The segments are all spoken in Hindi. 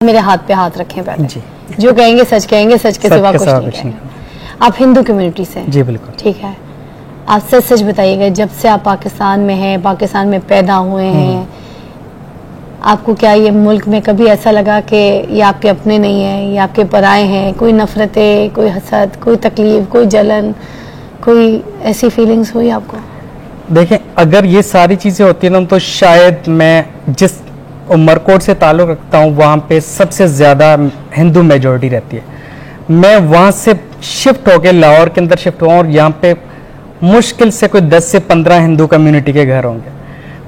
मेरे हाथ पे हाथ रखें पहले जी। जो कहेंगे सच कहेंगे, सच के सिवा कुछ नहीं कहेंगे। आप हिंदू कम्युनिटी से जी बिल्कुल ठीक है। आप सच सच बताइएगा, जब से आप पाकिस्तान में हैं, पाकिस्तान में पैदा हुए हैं, आपको क्या ये मुल्क में कभी ऐसा लगा कि ये आपके अपने नहीं है, ये आपके पराए हैं? कोई नफरतें, कोई हसद, कोई तकलीफ, कोई जलन, कोई ऐसी फीलिंग्स हुई आपको? देखें, अगर ये सारी चीज़ें होती ना तो शायद मैं जिस उमरकोट से ताल्लुक़ रखता हूँ वहाँ पे सबसे ज़्यादा हिंदू मेजॉरिटी रहती है। मैं वहाँ से शिफ्ट होकर लाहौर के अंदर शिफ्ट हुआ और यहाँ पे मुश्किल से कोई 10 से 15 हिंदू कम्युनिटी के घर होंगे।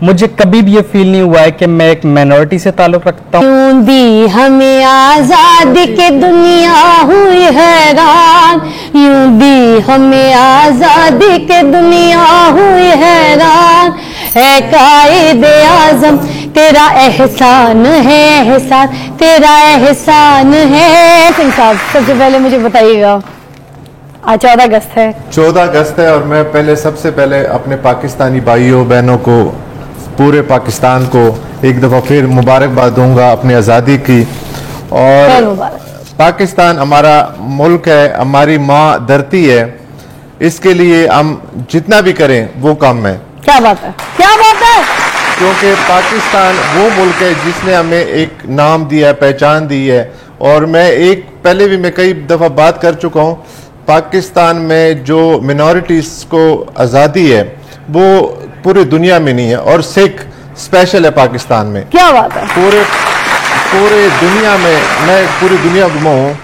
मुझे कभी भी ये फील नहीं हुआ है कि मैं एक माइनॉरिटी से ताल्लुक़ रखता हूँ। यूं दी हमें आज़ादी के दुनिया हुई हैरान, यूं दी हमें आज़ादी के दुनिया हुई हैरान, है कायदे आज़म तेरा एहसान है, एहसान तेरा एहसान है। सिंह साहब, सबसे पहले मुझे बताइएगा, आज 14 अगस्त है। 14 अगस्त है और मैं सबसे पहले अपने पाकिस्तानी भाइयों बहनों को, पूरे पाकिस्तान को एक दफ़ा फिर मुबारकबाद दूंगा अपनी आज़ादी की। और पाकिस्तान हमारा मुल्क है, हमारी माँ धरती है, इसके लिए हम जितना भी करें वो कम है। क्या बात है, क्या बात है। क्योंकि पाकिस्तान वो मुल्क है जिसने हमें एक नाम दिया है, पहचान दी है। और पहले भी मैं कई दफ़ा बात कर चुका हूँ, पाकिस्तान में जो मिनॉरिटीज़ को आज़ादी है वो पूरी दुनिया में नहीं है, और सिख स्पेशल है पाकिस्तान में। क्या बात है। पूरे दुनिया में, मैं पूरी दुनिया घुमा हूँ,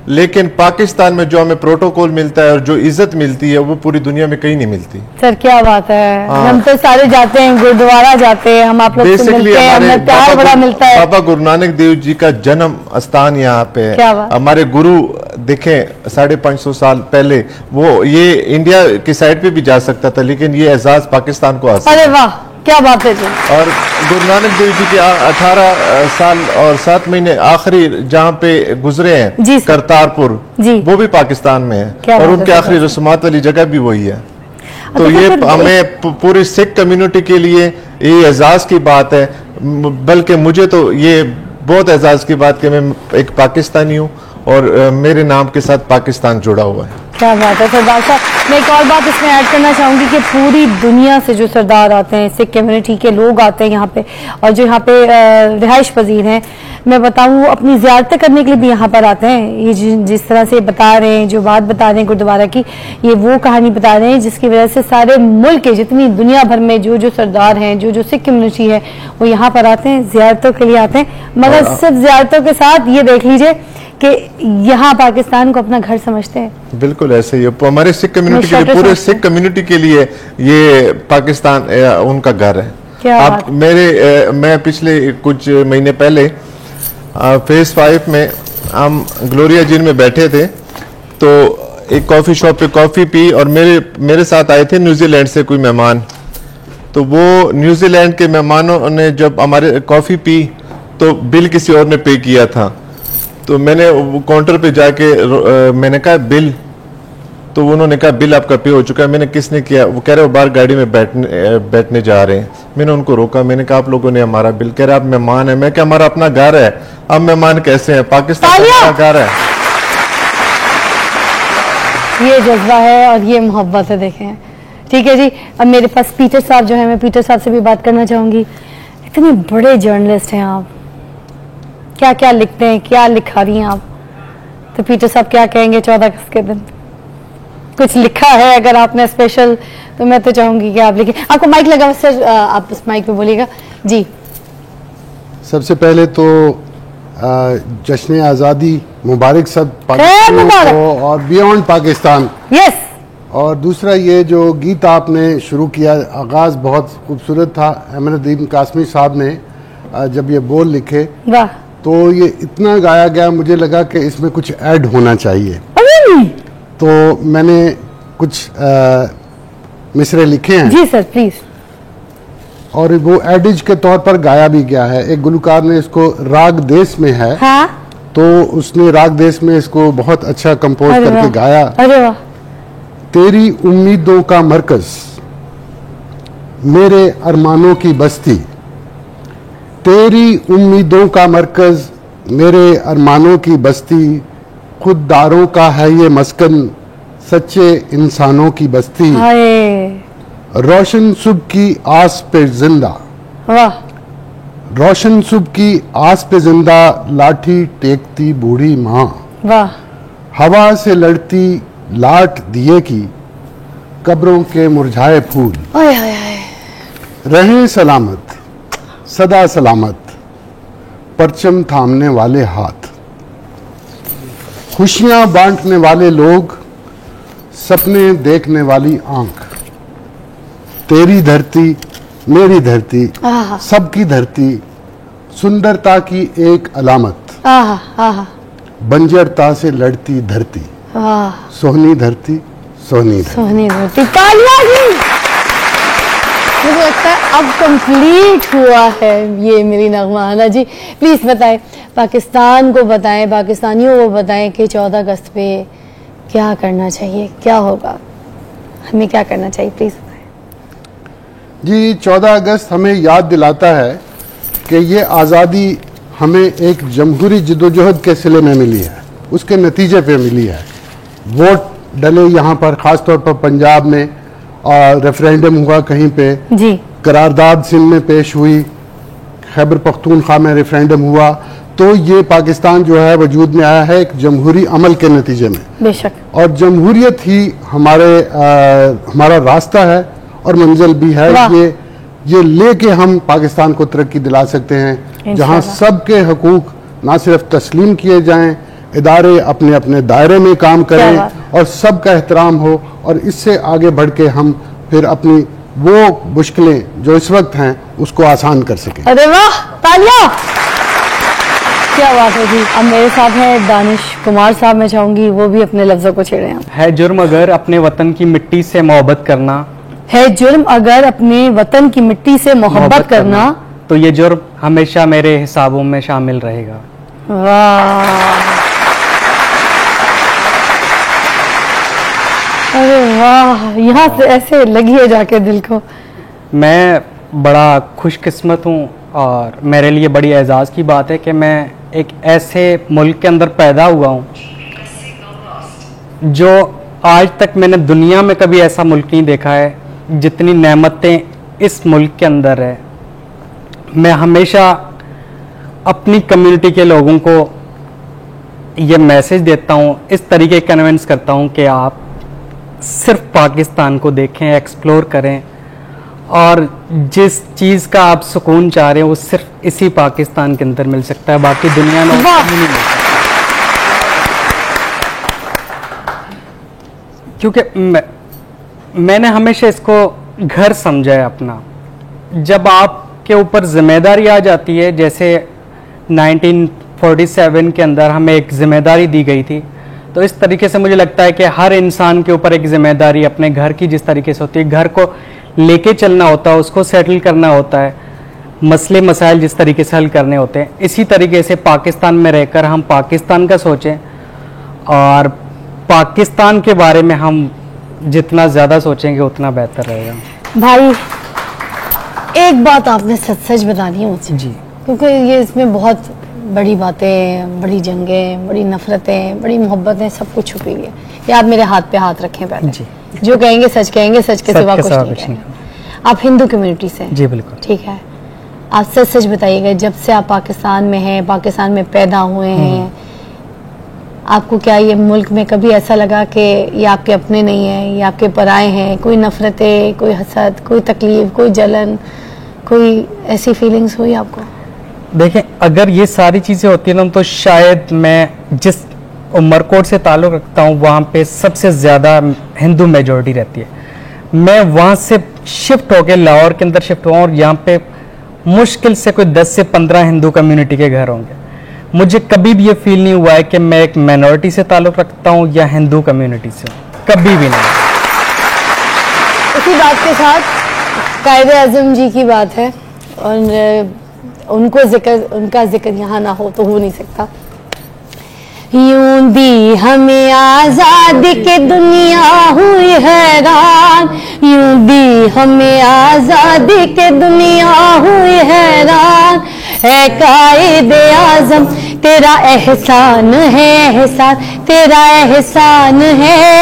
लेकिन पाकिस्तान में जो हमें प्रोटोकॉल मिलता है और जो इज्जत मिलती है वो पूरी दुनिया में कहीं नहीं मिलती। सर क्या बात है। हम तो सारे जाते हैं, गुरुद्वारा जाते हैं, हम आप लोग से मिलते हैं, हमें प्यार बड़ा मिलता है। बाबा गुरु नानक देव जी का जन्म स्थान यहाँ पे है। हमारे गुरु देखें 550 साल पहले, वो ये इंडिया की साइड पे भी जा सकता था, लेकिन ये एजाज पाकिस्तान को हासिल। अरे वाह, क्या बात है जी। और गुरु नानक देव जी के 18 साल और 7 महीने आखिरी जहाँ पे गुजरे हैं करतारपुर, वो भी पाकिस्तान में है, और उनके आखिरी रस्मात वाली जगह भी वही है। तो ये हमें पूरी सिख कम्युनिटी के लिए ये एजाज की बात है, बल्कि मुझे तो ये बहुत एजाज की बात कि मैं एक पाकिस्तानी हूँ और मेरे नाम के साथ पाकिस्तान जुड़ा हुआ है। क्या बात है सरदार साहब। मैं एक और बात इसमें ऐड करना चाहूंगी कि पूरी दुनिया से जो सरदार आते हैं, सिख कम्युनिटी के लोग आते हैं यहाँ पे, और जो यहाँ पे रिहाइश पजीर हैं, मैं बताऊँ वो अपनी ज़ियारतें करने के लिए भी यहाँ पर आते हैं। ये जिस तरह से बता रहे हैं, जो बात बता रहे हैं गुरुद्वारा की, ये वो कहानी बता रहे हैं जिसकी वजह से सारे मुल्क के, जितनी दुनिया भर में जो सरदार हैं, जो सिख कम्युनिटी है, वो यहाँ पर आते हैं, ज़ियारतों के लिए आते हैं। मगर सिर्फ ज़ियारतों के साथ ये देख लीजिए कि यहाँ पाकिस्तान को अपना घर समझते हैं। बिल्कुल ऐसे ही हमारे सिख कम्युनिटी के लिए, पूरे सिख कम्युनिटी के लिए ये पाकिस्तान उनका घर है। आप मैं पिछले कुछ महीने पहले फेज 5 में हम ग्लोरिया जिन में बैठे थे, तो एक कॉफी शॉप पे कॉफी पी, और मेरे साथ आए थे न्यूजीलैंड से कोई मेहमान। तो वो न्यूजीलैंड के मेहमानों ने जब हमारे कॉफी पी तो बिल किसी और ने पे किया था। तो मैंने काउंटर पे जाके मैंने कहा बिल, तो उन्होंने कहा बिल आपका पे हो चुका है। मैंने किसने किया? वो कह रहे हो बाहर गाड़ी में बैठने जा रहे हैं। मैंने उनको रोका, मैंने कहा आप लोगों ने हमारा बिल। कह रहे आप मेहमान है। मैं क्या, हमारा अपना घर है, अब मेहमान कैसे हैं? पाकिस्तान का घर है। ये जज्बा है और ये मोहब्बत है। देखें, ठीक है जी। अब मेरे पास पीटर साहब जो है, मैं पीटर साहब से भी बात करना चाहूंगी। इतने बड़े जर्नलिस्ट हैं आप, क्या क्या लिखते हैं, क्या लिखा रही हैं आप? तो पीटर साहब क्या कहेंगे 14 अगस्त के दिन? कुछ लिखा है अगर आपने स्पेशल, तो मैं तो चाहूंगी कि आप लिखें। आपको माइक लगा सर, आप उस माइक पे बोलिएगा जी। सबसे पहले तो जश्न आज़ादी मुबारक सब पाकिस्तानियों को और बियॉन्ड पाकिस्तान। यस। और दूसरा, ये जो गीत आपने शुरू किया, आगाज बहुत खूबसूरत था। अहमदुद्दीन कासमी साहब ने जब ये बोल लिखे, वाह, तो ये इतना गाया गया, मुझे लगा कि इसमें कुछ ऐड होना चाहिए। तो मैंने कुछ मिसरे लिखे हैं। जी सर प्लीज। और वो एडिज के तौर पर गाया भी गया है। एक गुलकार ने इसको राग देश में है, हाँ? तो उसने राग देश में इसको बहुत अच्छा कंपोज करके गाया। अरे वाह। तेरी उम्मीदों का मरकज, मेरे अरमानों की बस्ती, तेरी उम्मीदों का मरकज, मेरे अरमानों की बस्ती, खुददारों का है ये मस्कन, सच्चे इंसानों की बस्ती, रोशन सुबह की आस पे जिंदा, वाह, रोशन सुबह की आस पे जिंदा, लाठी टेकती बूढ़ी माँ, वाह, हवा से लड़ती लाट दिए की, कब्रों के मुरझाए फूल, रहें सलामत सदा सलामत, परचम थामने वाले हाथ, खुशियां बांटने वाले लोग, सपने देखने वाली आंख, तेरी धरती मेरी धरती सबकी धरती, सुंदरता की एक अलामत, बंजरता से लड़ती धरती, सोहनी धरती सोहनी धरती। सोहनी धरती, तालियां जी। मुझे लगता है अब कंप्लीट हुआ है ये मेरी नगमा। आना जी प्लीज बताएं, पाकिस्तान को बताएं, पाकिस्तानियों को बताएं कि 14 अगस्त पे क्या करना चाहिए, क्या होगा, हमें क्या करना चाहिए, प्लीज बताएं जी। 14 अगस्त हमें याद दिलाता है कि ये आज़ादी हमें एक जमहूरी जदोजहद के सिले में मिली है, उसके नतीजे पे मिली है। वोट डले यहाँ पर, खास तौर पर पंजाब में, और रेफरेंडम हुआ कहीं पे जी, करारदाद सिंध में पेश हुई, खैबर पख्तूनख्वा में रेफरेंडम हुआ, तो ये पाकिस्तान जो है वजूद में आया है एक जमहूरी अमल के नतीजे में। बेशक, और जमहूरियत ही हमारा रास्ता है और मंजिल भी है। ये लेके हम पाकिस्तान को तरक्की दिला सकते हैं, जहां सबके हकूक ना सिर्फ तस्लीम किए जाएं, इदारे अपने अपने दायरे में काम करें और सबका एहतराम हो, और इससे आगे बढ़ के हम फिर अपनी वो मुश्किलें जो इस वक्त हैं उसको आसान कर सकें। अरे वाह, तालियां, क्या बात है जी। अब मेरे साथ है दानिश कुमार साहब, मैं चाहूंगी वो भी अपने लफ्जों को छेड़े। है जुर्म अगर अपने वतन की मिट्टी से मोहब्बत करना, है जुर्म अगर अपने वतन की मिट्टी से मोहब्बत करना, तो ये जुर्म हमेशा मेरे हिसाबों में शामिल रहेगा। वाह, अरे वाह, यहाँ से ऐसे लगी है जाके दिल को। मैं बड़ा खुशकिस्मत हूँ और मेरे लिए बड़ी एजाज़ की बात है कि मैं एक ऐसे मुल्क के अंदर पैदा हुआ हूँ जो आज तक मैंने दुनिया में कभी ऐसा मुल्क नहीं देखा है जितनी नेमतें इस मुल्क के अंदर है। मैं हमेशा अपनी कम्युनिटी के लोगों को ये मैसेज देता हूँ, इस तरीके कन्विंस करता हूँ कि आप सिर्फ पाकिस्तान को देखें, एक्सप्लोर करें, और जिस चीज़ का आप सुकून चाह रहे हैं वो सिर्फ इसी पाकिस्तान के अंदर मिल सकता है, बाकी दुनिया में नहीं मिल सकता। क्योंकि मैंने हमेशा इसको घर समझा है अपना। जब आपके ऊपर जिम्मेदारी आ जाती है, जैसे 1947 के अंदर हमें एक जिम्मेदारी दी गई थी, तो इस तरीके से मुझे लगता है कि हर इंसान के ऊपर एक जिम्मेदारी अपने घर की जिस तरीके से होती है, घर को लेके चलना होता है, उसको सेटल करना होता है, मसले मसाइल जिस तरीके से हल करने होते हैं, इसी तरीके से पाकिस्तान में रहकर हम पाकिस्तान का सोचें और पाकिस्तान के बारे में हम जितना ज़्यादा सोचेंगे उतना बेहतर रहेगा। भाई एक बात आपने सच सच बतानी है मुझे जी, क्योंकि ये इसमें बहुत बड़ी बातें, बड़ी जंगें, बड़ी नफरतें, बड़ी मोहब्बतें सब कुछ छुपी हुई है। ये आप मेरे हाथ पे हाथ रखें पहले जी। जो कहेंगे सच कहेंगे, सच के सिवा कुछ नहीं कहेंगे। आप हिंदू कम्युनिटी से जी? बिल्कुल ठीक है। आप सच सच बताइएगा, जब से आप पाकिस्तान में हैं, पाकिस्तान में पैदा हुए हैं, आपको क्या ये मुल्क में कभी ऐसा लगा कि ये आपके अपने नहीं है, ये आपके पराए हैं? कोई नफरतें, कोई हसद, कोई तकलीफ, कोई जलन, कोई ऐसी फीलिंग्स हुई आपको? देखें, अगर ये सारी चीज़ें होती ना तो शायद मैं जिस उमरकोट से ताल्लुक़ रखता हूँ वहाँ पे सबसे ज़्यादा हिंदू मेजॉरिटी रहती है। मैं वहाँ से शिफ्ट होकर लाहौर के अंदर शिफ्ट हुआ और यहाँ पे मुश्किल से कोई 10 से 15 हिंदू कम्युनिटी के घर होंगे। मुझे कभी भी ये फील नहीं हुआ है कि मैं एक माइनॉरिटी से ताल्लुक़ रखता हूँ या हिंदू कम्युनिटी से, कभी भी नहीं। इसी बात के साथ कायदे आज़म जी की बात है और उनका जिक्र यहाँ ना हो तो हो नहीं सकता। यूं दी हमें आजादी के दुनिया हुई हैरान, यूं दी हमें आजादी के दुनिया हुई हैरान, है कायदे आज़म तेरा एहसान है, एहसान तेरा एहसान है।